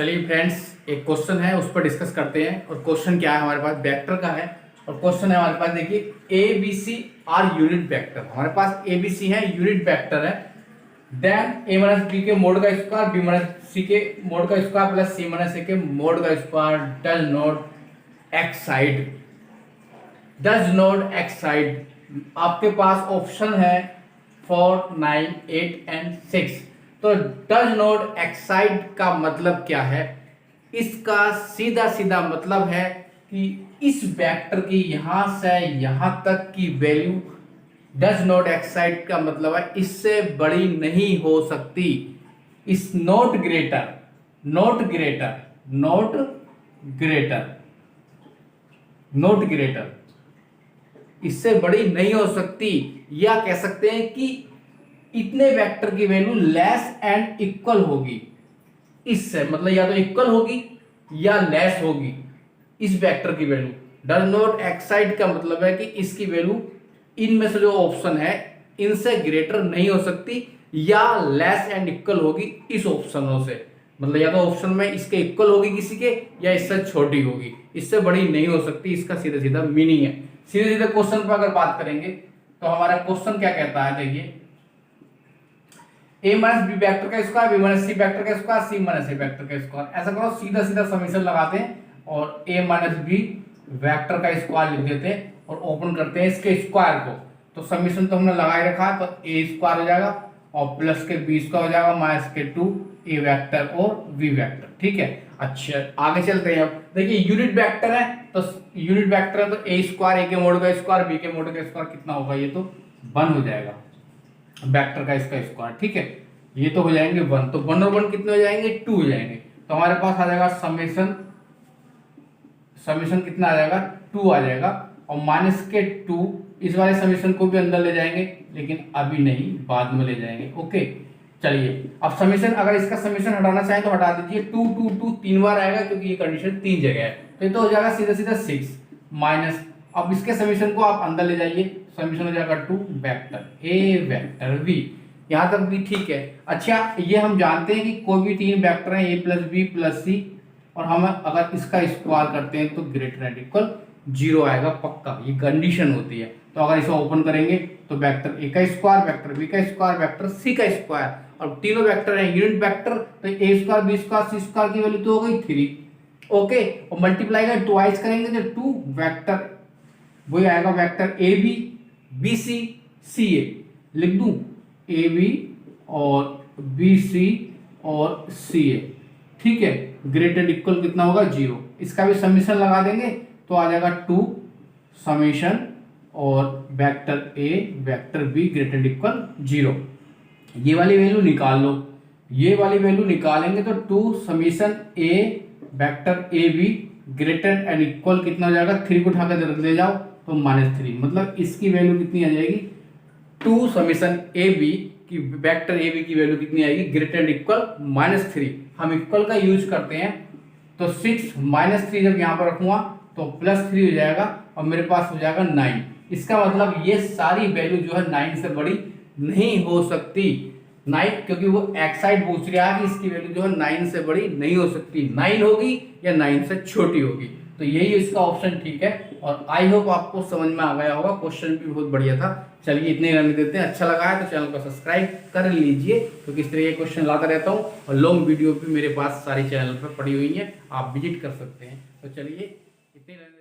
चलिए फ्रेंड्स, एक क्वेश्चन है उस पर डिस्कस करते हैं। और क्वेश्चन क्या है हमारे पास, वेक्टर का है। और क्वेश्चन है हमारे पास, देखिए A B C are unit vector. हमारे पास ए बी सी है, यूनिट वेक्टर है। देन ए माइनस बी के मोड का स्क्वायर, बी माइनस सी के मोड का square plus C minus A के मोड का square does not exceed. Does not exceed आपके पास ऑप्शन है 4, 9, 8 एंड 6। तो डज नॉट एक्साइड का मतलब क्या है? इसका सीधा सीधा मतलब है कि इस वेक्टर की यहां से यहां तक की वैल्यू डज नॉट एक्साइड का मतलब है इससे बड़ी नहीं हो सकती। इस not greater, not greater, not greater, not greater, इससे बड़ी नहीं हो सकती। या कह सकते हैं कि इतने वेक्टर की वैल्यू लेस एंड इक्वल होगी इससे, मतलब या तो इक्वल होगी या लेस होगी इस वेक्टर की वैल्यू। डज नॉट एक्साइड का मतलब है कि इसकी वैल्यू इनमें से जो ऑप्शन है इनसे ग्रेटर नहीं हो सकती या लेस एंड इक्वल होगी इस ऑप्शनों से। मतलब या तो ऑप्शन में इसके इक्वल होगी किसी के या इससे छोटी होगी, इससे बड़ी नहीं हो सकती। इसका सीधा सीधा मीनिंग है। सीधे सीधे क्वेश्चन पर अगर बात करेंगे तो हमारा क्वेश्चन क्या कहता है, देखिए ए माइनस बी वेक्टर का square, B minus C vector का स्क्वायर, सी माइनस ए वेक्टर का स्क्वायर। ऐसा करो, सीधा सीधा समीकरण लगाते हैं और ए माइनस बी वेक्टर का स्क्वायर लिख देते हैं और ओपन करते हैं इसके स्क्वायर को। तो समीकरण तो हमने लगा ही रखा है, तो ए स्क्वायर हो जाएगा और प्लस के बी स्क्वायर हो जाएगा माइनस के 2 ए वेक्टर और वी वेक्टर। ठीक है, अच्छा आगे चलते हैं। अब देखिए यूनिट वेक्टर है, तो यूनिट वेक्टर है तो ए स्क्वायर, ए के मोड का स्क्वायर, बी के मोड का स्क्वायर कितना होगा, ये तो 1 हो जाएगा वेक्टर का इसका स्क्वायर। ठीक है, ये तो हो जाएंगे 1, तो 1 और 1 कितने हो जाएंगे, 2 हो जाएंगे। तो हमारे पास आ जाएगा समेशन, समेशन कितना आ जाएगा, 2 आ जाएगा। और माइनस के 2 इस वाले समेशन को भी अंदर ले जाएंगे, लेकिन अभी नहीं, बाद में ले जाएंगे। ओके, चलिए अब समेशन, अगर इसका समेशन हटाना चाहें तो हटा दीजिए। 2 2 2 3 बार आएगा क्योंकि ये कंडीशन 3 जगह है, तो ये तो हो जाएगा सीधा सीधा 6 माइनस। अब इसके समेशन को आप अंदर ले जाइए, समेशन हो जाएगा 2 वेक्टर ए वेक्टर वी। यहां तक भी ठीक है। अच्छा, ये हम जानते हैं कि कोई भी 3 वेक्टर है, ए प्लस बी प्लस सी, और हम अगर इसका स्क्वायर करते हैं तो ग्रेटर एंड इक्वल 0 आएगा पक्का, ये कंडीशन होती है। तो अगर इसे ओपन करेंगे तो वेक्टर ए का स्क्वायर, वेक्टर बी का स्क्वायर, वेक्टर सी का स्क्वायर, और तीनों वेक्टर हैं यूनिट वेक्टर, तो ए स्क्वायर बी स्क्वायर सी स्क्वायर की वैल्यू तो हो गई 3। ओके, और मल्टीप्लाई का ट्वाइस करेंगे तो 2 वेक्टर, वही आएगा vector A B B C C A. लिख दूं ए बी और बी सी और सी ए। ठीक है, ग्रेटर इक्वल कितना होगा, 0। इसका भी समीशन लगा देंगे तो आ जाएगा 2 समीशन और vector A vector be greater equal 0। ये वाली वैल्यू निकाल लो, ये वाली वैल्यू निकालेंगे तो 2 summation A vector A be greater and equal कितना हो जाएगा, 3 को उठाकर ले जाओ तो -3। मतलब इसकी वैल्यू कितनी आ जाएगी, 2 समीशन ए बी की वेक्टर ए बी की वैल्यू कितनी आएगी, ग्रेटर एंड इक्वल -3। हम इक्वल का यूज करते हैं तो 6 -3 जब यहाँ पर रखूंगा तो +3 हो जाएगा और मेरे पास हो जाएगा 9। इसका मतलब ये सारी वैल्यू जो है 9 से बड़ी नहीं हो सकती। 9 क्योंकि वो एक्साइड पूछ रहा है कि इसकी वैल्यू जो है 9 से बड़ी नहीं हो सकती, 9 होगी या 9 से छोटी होगी। तो यही इसका ऑप्शन ठीक है। और आई होप आपको समझ में आ गया होगा, क्वेश्चन भी बहुत बढ़िया था। चलिए इतने रहने देते हैं। अच्छा लगा है तो चैनल को सब्सक्राइब कर लीजिए, क्योंकि इस तरह के क्वेश्चन लाता रहता हूँ और लॉन्ग वीडियो भी मेरे पास सारी चैनल पर पड़ी हुई हैं, आप विजिट कर सकते हैं। तो चलिए इतने रहने